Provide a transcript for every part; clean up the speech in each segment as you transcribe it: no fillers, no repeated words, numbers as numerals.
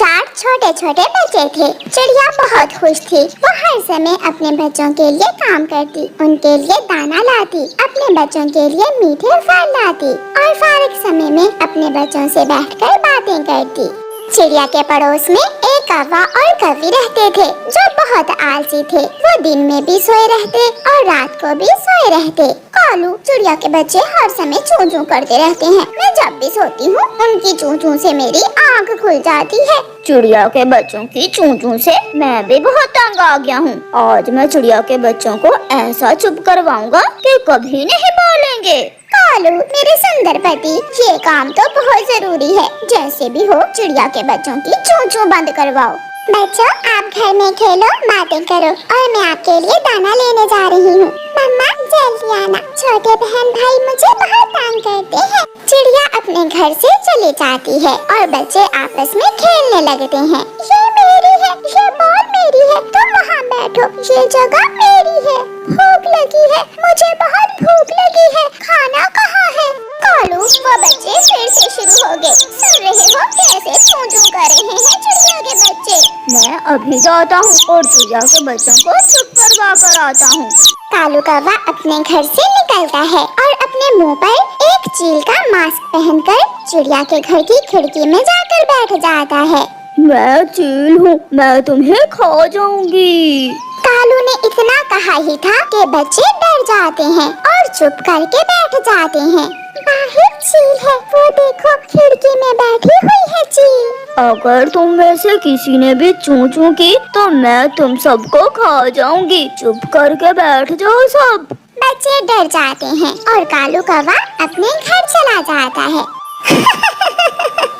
चार छोटे छोटे बच्चे थे। चिड़िया बहुत खुश थी। वो हर समय अपने बच्चों के लिए काम करती, उनके लिए दाना लाती, अपने बच्चों के लिए मीठे फल लाती और फारिग समय में अपने बच्चों से बैठकर बातें करती। चिड़िया के पड़ोस में एक कौवा और कौवी रहते थे जो बहुत आलसी थे। वो दिन में भी सोए रहते और रात को भी सोए रहते। कालू, चिड़िया के बच्चे हर समय चूं चूं करते रहते हैं। मैं जब भी सोती हूँ उनकी चूं चूं से मेरी आँख खुल जाती है। चिड़िया के बच्चों की चूं चूं से मैं भी बहुत तंग आ गया हूँ। आज मैं चिड़िया के बच्चों को ऐसा चुप करवाऊंगा कि कभी नहीं बोलेंगे। कालू, मेरे सुंदर पति, ये काम तो बहुत जरूरी है। जैसे भी हो चिड़िया के बच्चों की चूं चूं बंद करवाओ। बच्चों, आप घर में खेलो, बातें करो और मैं आपके लिए दाना लेने जा रही हूँ। मम्मा जल्दी आना, छोटे बहन भाई मुझे बहुत तंग करते हैं। चिड़िया अपने घर से चली जाती है और बच्चे आपस में खेलने लगते हैं। ये मेरी है, ये बॉल मेरी है, तुम वहाँ बैठो, ये जगह मेरी है। भूख लगी है, मुझे बहुत भूख लगी है, खाना कहाँ है? कालू, वो बच्चे फिर से शुरू हो गए। सुन रहे हो कैसे चूं चूं कर रहे हैं चिड़िया के बच्चे? मैं अभी जाता हूँ और चिड़िया के बच्चों को चुप करवा कर आता हूँ। कालू कौवा अपने घर से निकलता है और अपने मुंह पर एक चील का मास्क पहनकर चिड़िया के घर की खिड़की में जाकर बैठ जाता है। मैं चील हूँ, मैं तुम्हें खा जाऊंगी। कालू ने इतना कहा ही था कि बच्चे डर जाते हैं और चुप करके बैठ जाते हैं। बाहर चील है, वो देखो खिड़की में बैठी हुई है चील। अगर तुम में से किसी ने भी चूं चूं की तो मैं तुम सबको खा जाऊंगी। चुप करके बैठ जाओ सब। बच्चे डर जाते हैं और कालू कौवा अपने घर चला जाता है।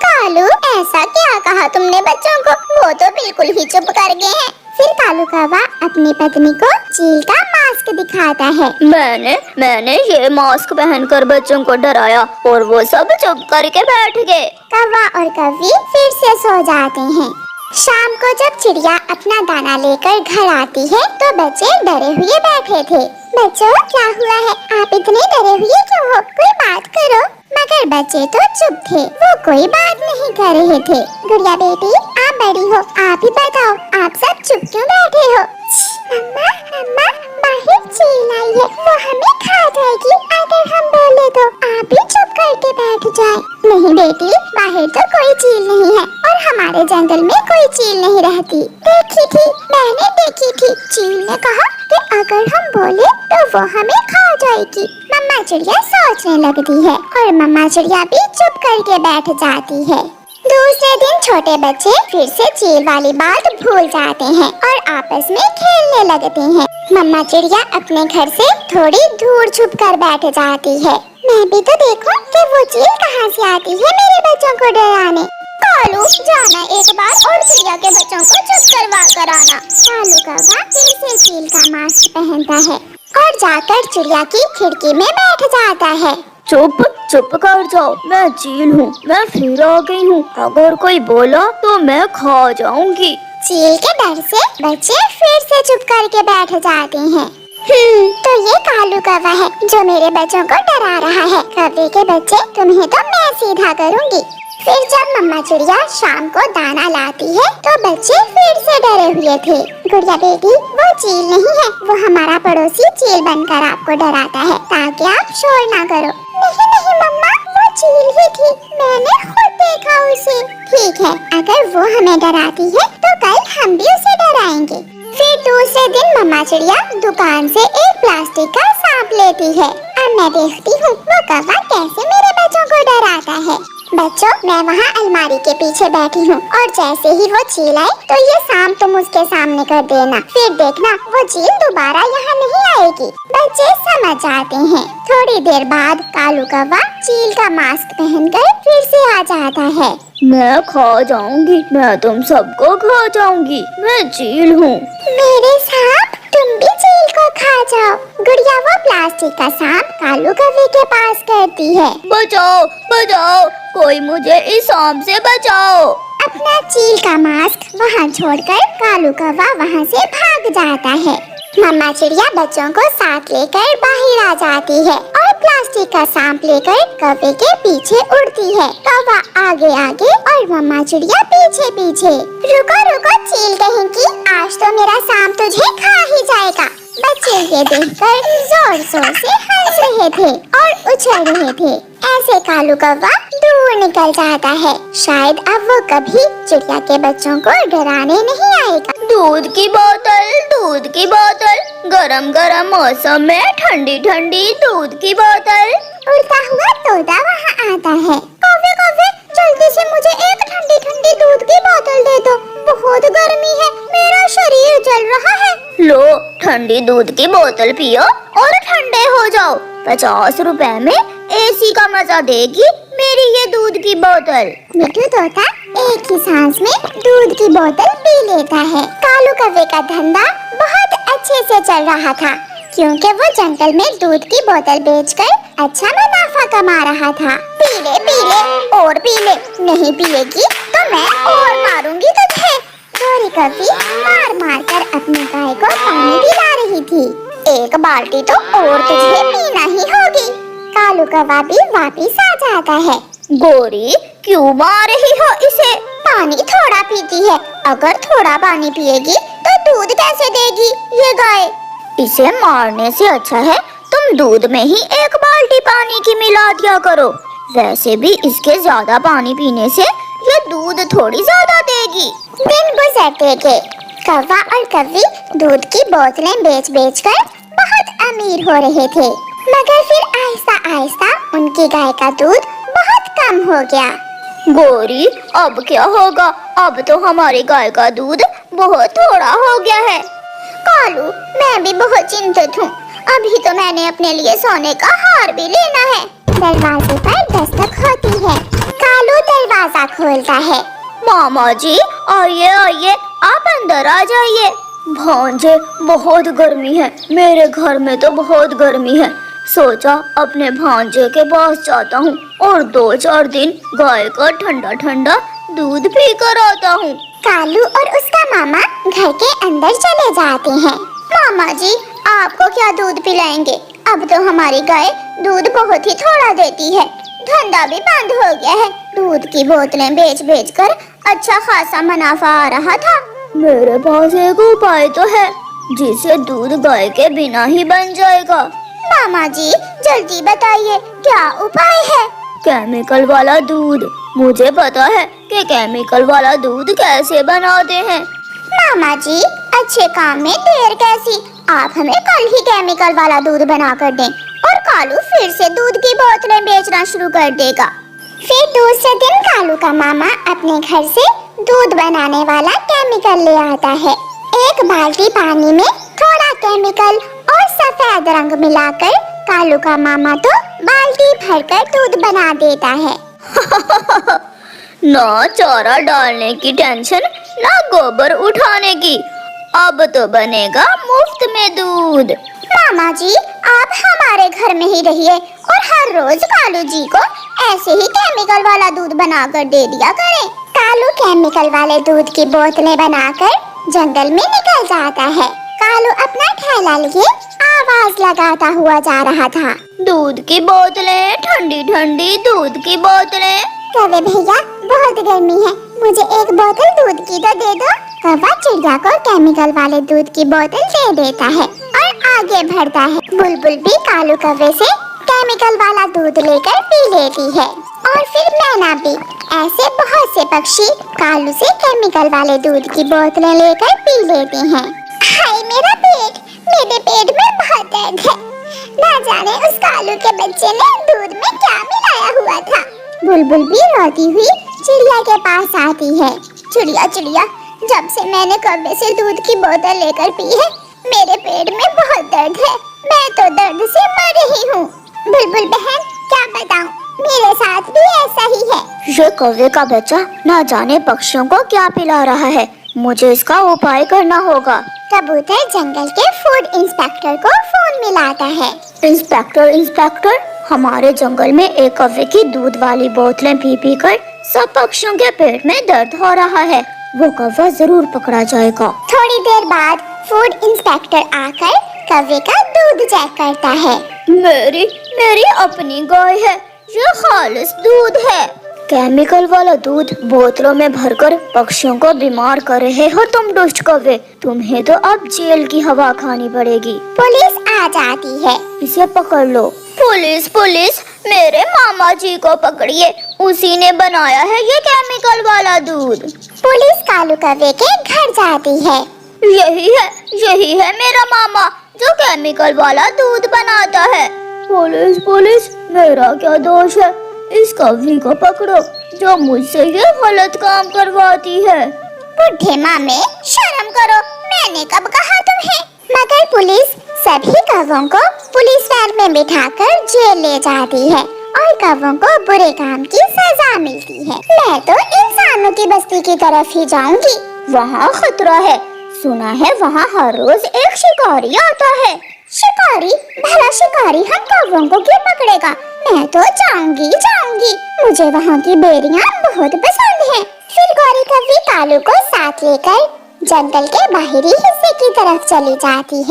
कालू, ऐसा क्या कहा तुमने बच्चों को? वो तो बिल्कुल ही चुप कर गए हैं। फिर कालू कौवा अपनी पत्नी को चील का मास्क दिखाता है। मैंने ये मास्क पहनकर बच्चों को डराया और वो सब चुप करके बैठ गए। कौवा और कौवी फिर से सो जाते हैं। शाम को जब चिड़िया अपना दाना लेकर घर आती है तो बच्चे डरे हुए बैठे थे। बच्चों, क्या हुआ है? आप इतने डरे हुए क्यों हो? कोई बात करो। मगर बच्चे तो चुप थे, वो कोई बात नहीं कर रहे थे। गुड़िया बेटी, आप बड़ी हो, आप ही बताओ, आप सब चुप क्यों बैठे हो? मम्मा, मम्मा, बाहर चील आई है, वो हमें खा जाएगी अगर हम बोले तो। आप भी चुप करके बैठ जाए। नहीं बेटी, बाहर तो कोई चील नहीं है और हमारे जंगल में कोई चील नहीं रहती। देखी थी, मैंने देखी थी। चील ने कहा कि अगर हम बोले तो वो हमें खा जाएगी। मम्मा चिड़िया सोचने लगती है और मम्मा चिड़िया भी चुप करके बैठ जाती है। दूसरे दिन छोटे बच्चे फिर से चील वाली बात भूल जाते हैं और आपस में खेलने लगते हैं। मम्मा चिड़िया अपने घर से थोड़ी दूर छुप कर बैठ जाती है। मैं भी तो देखूं कि वो चील कहाँ से आती है मेरे बच्चों को डराने। कालू, जाना एक बार और चिड़िया के बच्चों को चुप करवा कर आना। कालू कौवा फिर से चील का मास्क पहनता है और जाकर चिड़िया की खिड़की में बैठ जाता है। चुप कर जाओ, मैं चील हूँ, मैं फिर आ गई हूँ। अगर कोई बोला तो मैं खा जाऊंगी। चील के डर से बच्चे फिर से चुप करके बैठ जाते हैं। तो ये कालू कौवा है जो मेरे बच्चों को डरा रहा है। कौवे के बच्चे, तुम्हें तो मैं सीधा करूँगी। फिर जब मम्मा चिड़िया शाम को दाना लाती है तो बच्चे फिर से डरे हुए थे। गुड़िया बेटी, वो चील नहीं है, वो हमारा पड़ोसी चील बनकर आपको डराता है ताकि आप शोर ना करो। नहीं नहीं मम्मा, वो चील ही थी, मैंने खुद देखा उसे। ठीक है, अगर वो हमें डराती है तो कल हम भी उसे डराएंगे। फिर दूसरे दिन मम्मा चिड़िया दुकान से एक प्लास्टिक का सांप लेती है। अब मैं देखती हूँ वो कौवा कैसे मेरे बच्चों को डराता है। बच्चों, मैं वहाँ अलमारी के पीछे बैठी हूँ और जैसे ही वो चील आए तो ये सांप तुम उसके सामने कर देना। फिर देखना वो चील दोबारा यहाँ नहीं आएगी। बच्चे समझ जाते हैं। थोड़ी देर बाद कालू कौवा चील का मास्क पहनकर फिर से आ जाता है। मैं खा जाऊंगी, मैं तुम सबको खा जाऊंगी, मैं चील हूँ। मेरे सांप, तुम भी चील को खा जाओ। गुड़िया वो प्लास्टिक का सांप कालू कौवे के पास करती है। बचाओ बचाओ, कोई मुझे इस सांप से बचाओ। अपना चील का मास्क वहाँ छोड़कर कालू कौवा वहाँ से भाग जाता है। मम्मा चिड़िया बच्चों को साथ लेकर बाहर आ जाती है और प्लास्टिक का सांप लेकर कौवे के पीछे उड़ती है। कौवा आगे आगे और मम्मा चिड़िया पीछे पीछे। रुको रुको चील कहीं की, आज तो मेरा सांप तुझे खा ही जाएगा। बच्चे ये देखकर जोर जोर से हंस रहे थे और उछल रहे थे। ऐसे कालू कौवा दूर निकल जाता है। शायद अब वो कभी चिड़िया के बच्चों को डराने नहीं आएगा। दूध की बोतल, गरम गरम मौसम में ठंडी ठंडी दूध की बोतल। उड़ता हुआ तोता वहाँ आता है। कौवे कौवे जल्दी से मुझे एक ठंडी ठंडी दूध की बोतल दे दो, बहुत गर्मी है, मेरा शरीर जल रहा है। लो ठंडी दूध की बोतल पियो और ठंडे हो जाओ। 50 रुपए में एसी का मजा देगी मेरी ये दूध की बोतल। मिठू तोता एक ही सांस में दूध की बोतल पी लेता है। कालू कौवे का धंधा बहुत अच्छे से चल रहा था, क्योंकि वो जंगल में दूध की बोतल बेचकर अच्छा मुनाफा कमा रहा था। पी ले और पी ले, नहीं पिएगी तो मैं और मारूंगी तुझे। गोरी कौवी मार मार कर अपनी गाय को पानी पिला रही थी। एक बाल्टी तो और तुझे पीना ही होगी। कालू कौवा भी वापिस आ जाता है। गोरी क्यों मार रही हो इसे? पानी थोड़ा पीती है, अगर थोड़ा पानी पिएगी तो दूध कैसे देगी ये गाय? इसे मारने से अच्छा है तुम दूध में ही एक बाल्टी पानी की मिला दिया करो। वैसे भी इसके ज्यादा पानी पीने से ये दूध थोड़ी ज्यादा देगी। दिन गुजरते गए। कौवा और कौवी दूध की बोतलें बेच बेच कर बहुत अमीर हो रहे थे, मगर फिर आहिस्ता आहिस्ता उनकी गाय का दूध बहुत कम हो गया। गोरी अब क्या होगा? अब तो हमारी गाय का दूध बहुत थोड़ा हो गया है। कालू मैं भी बहुत चिंतित हूँ। अभी तो मैंने अपने लिए सोने का हार भी लेना है। दरवाजे पर दस्तक होती है। कालू दरवाजा खोलता है। मामा जी आइए आइए, आप अंदर आ जाइए। भांजे बहुत गर्मी है, मेरे घर में तो बहुत गर्मी है। सोचा अपने भांजे के पास जाता हूँ और 2-4 दिन गाय का ठंडा ठंडा दूध पी कर आता हूँ। कालू और उसका मामा घर के अंदर चले जाते हैं। मामा जी आपको क्या दूध पिलाएंगे? अब तो हमारी गाय दूध बहुत ही थोड़ा देती है, धंधा भी बंद हो गया है। दूध की बोतलें बेच बेच कर अच्छा खासा मुनाफा आ रहा था। मेरे पास एक उपाय तो है जिससे दूध गाय के बिना ही बन जाएगा। मामा जी जल्दी बताइए क्या उपाय है? केमिकल वाला दूध। मुझे पता है कि केमिकल वाला दूध कैसे बनाते हैं। मामा जी अच्छे काम में देर कैसी, आप हमें कल ही केमिकल वाला दूध बना कर दें और कालू फिर से दूध की बोतलें बेचना शुरू कर देगा। फिर दूसरे दिन कालू का मामा अपने घर से दूध बनाने वाला केमिकल ले आता है। एक बाल्टी पानी में थोड़ा केमिकल और सफेद रंग मिलाकर कालू का मामा तो बाल्टी भरकर दूध बना देता है। ना चारा डालने की टेंशन, ना गोबर उठाने की। अब तो बनेगा मुफ्त में दूध। मामा जी आप हमारे घर में ही रहिए और हर रोज कालू जी को ऐसे ही केमिकल वाला दूध बनाकर दे दिया करें। कालू केमिकल वाले दूध की बोतलें बनाकर जंगल में निकल जाता है। कालू अपना ठेला लिए आवाज लगाता हुआ जा रहा था। दूध की बोतलें, ठंडी ठंडी दूध की बोतलें। कौवे भैया बहुत गर्मी है, मुझे एक बोतल दूध की तो दे दो। कौवा चिड़िया को केमिकल वाले दूध की बोतल दे देता है और आगे बढ़ता है। बुलबुल भी कालू कौवे से केमिकल वाला दूध लेकर पी लेती है और फिर मैना भी। ऐसे बहुत से पक्षी कालू से केमिकल वाले दूध की बोतलें लेकर पी लेते हैं। हाय मेरा पेट, मेरे पेट में बहुत दर्द है। ना जाने उस कालू के बच्चे ने दूध में क्या मिलाया हुआ था। बुलबुल भी रोती हुई चिड़िया के पास आती है। चिड़िया चिड़िया जब से मैंने कौवे से दूध की बोतल लेकर पी है मेरे पेट में बहुत दर्द है, मैं तो दर्द से मर रही हूँ। बुलबुल बहन क्या बताऊँ, मेरे साथ भी ऐसा ही है। ये कौवे का बच्चा ना जाने पक्षियों को क्या पिला रहा है, मुझे इसका उपाय करना होगा। कबूतर जंगल के फूड इंस्पेक्टर को फोन मिलाता है। इंस्पेक्टर, हमारे जंगल में एक कौवे की दूध वाली बोतलें पी पी कर सब पक्षियों के पेट में दर्द हो रहा है, वो कौवा जरूर पकड़ा जाएगा। थोड़ी देर बाद फूड इंस्पेक्टर आकर कौवे का दूध चेक करता है। मेरी मेरी अपनी गाय है, ये खालिस दूध है। केमिकल वाला दूध बोतलों में भरकर पक्षियों को बीमार कर रहे हो तुम दुष्ट कौवे। तुम्हें तो अब जेल की हवा खानी पड़ेगी। पुलिस आ जाती है। इसे पकड़ लो। पुलिस पुलिस, मेरे मामा जी को पकड़िए, उसी ने बनाया है ये केमिकल वाला दूध। पुलिस कालू कौवे के घर जाती है। यही है मेरा मामा जो केमिकल वाला दूध बनाता है। पुलिस पुलिस, मेरा क्या दोष है? इस कौवी को पकड़ो जो मुझसे ये गलत काम करवाती है। बुढ़े मामे, शर्म करो, मैंने कब कहा तुम्हें? मगर पुलिस सभी कौवों को पुलिस वैन में बिठाकर जेल ले जाती है और कौवों को बुरे काम की सजा मिलती है। मैं तो इंसानों की बस्ती की तरफ ही जाऊंगी, वहाँ खतरा है। सुना है वहाँ हर रोज एक शिकारी आता है। शिकारी? भला शिकारी हम कौवों को क्यों पकड़ेगा? मैं तो जाऊंगी। मुझे वहाँ की बेरियां बहुत पसंद हैं। फिर गौरी कौवी कालू को साथ लेकर जंगल के बाहरी हिस्से की तरफ चली जाती है।